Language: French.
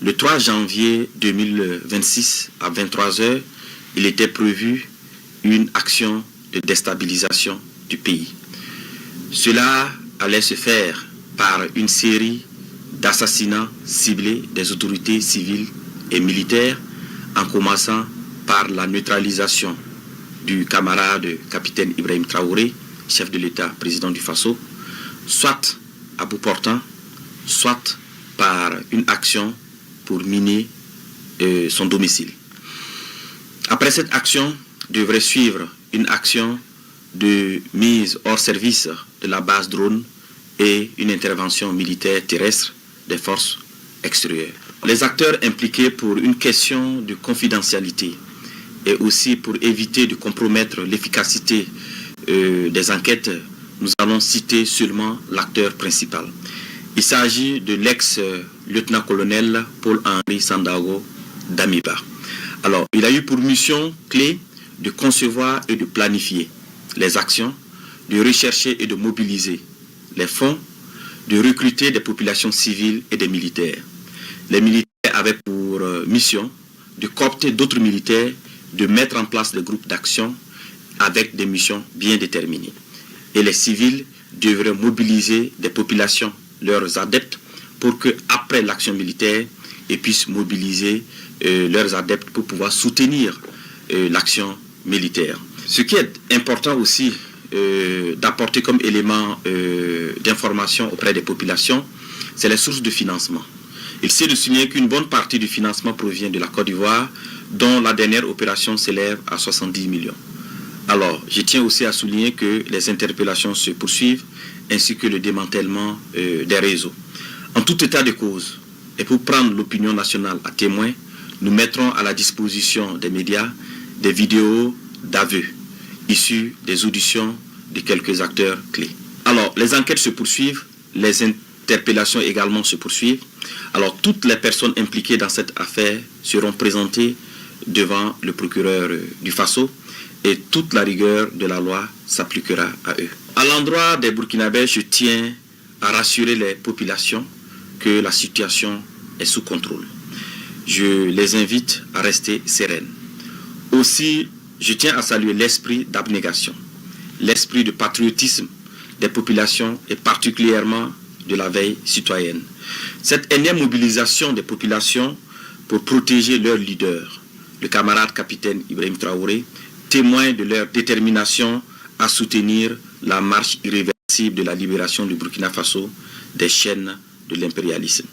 Le 3 janvier 2026 à 23 h, il était prévu une action de déstabilisation du pays. Cela allait se faire par une série d'assassinats ciblés des autorités civiles et militaires, en commençant par la neutralisation du camarade capitaine Ibrahim Traoré, chef de l'État, président du Faso, soit à bout portant, soit par une action pour miner son domicile. Après cette action, devrait suivre une action de mise hors service de la base drone et une intervention militaire terrestre des forces extérieures. Les acteurs impliqués pour une question de confidentialité et aussi pour éviter de compromettre l'efficacité des enquêtes, nous allons citer seulement l'acteur principal. Il s'agit de l'ex-lieutenant-colonel Paul-Henri Sandaogo Damiba. Alors, il a eu pour mission clé de concevoir et de planifier les actions, de rechercher et de mobiliser les fonds, de recruter des populations civiles et des militaires. Les militaires avaient pour mission de coopter d'autres militaires, de mettre en place des groupes d'action avec des missions bien déterminées. Et les civils devraient mobiliser des populations, leurs adeptes, pour qu'après l'action militaire, ils puissent mobiliser leurs adeptes pour pouvoir soutenir l'action militaire. Ce qui est important aussi d'apporter comme élément d'information auprès des populations, c'est les sources de financement. Il s'est de souligner qu'une bonne partie du financement provient de la Côte d'Ivoire, dont la dernière opération s'élève à 70 millions. Alors, je tiens aussi à souligner que les interpellations se poursuivent, ainsi que le démantèlement des réseaux. En tout état de cause, et pour prendre l'opinion nationale à témoin, nous mettrons à la disposition des médias des vidéos d'aveux issus des auditions de quelques acteurs clés. Alors, les enquêtes se poursuivent, les interpellations également se poursuivent. Alors, toutes les personnes impliquées dans cette affaire seront présentées devant le procureur du Faso et toute la rigueur de la loi s'appliquera à eux. À l'endroit des Burkinabés, je tiens à rassurer les populations que la situation est sous contrôle. Je les invite à rester sereines. Aussi, je tiens à saluer l'esprit d'abnégation, l'esprit de patriotisme des populations et particulièrement de la veille citoyenne. Cette énième mobilisation des populations pour protéger leur leader, le camarade capitaine Ibrahim Traoré, témoin de leur détermination à soutenir la marche irréversible de la libération du Burkina Faso des chaînes de l'impérialisme.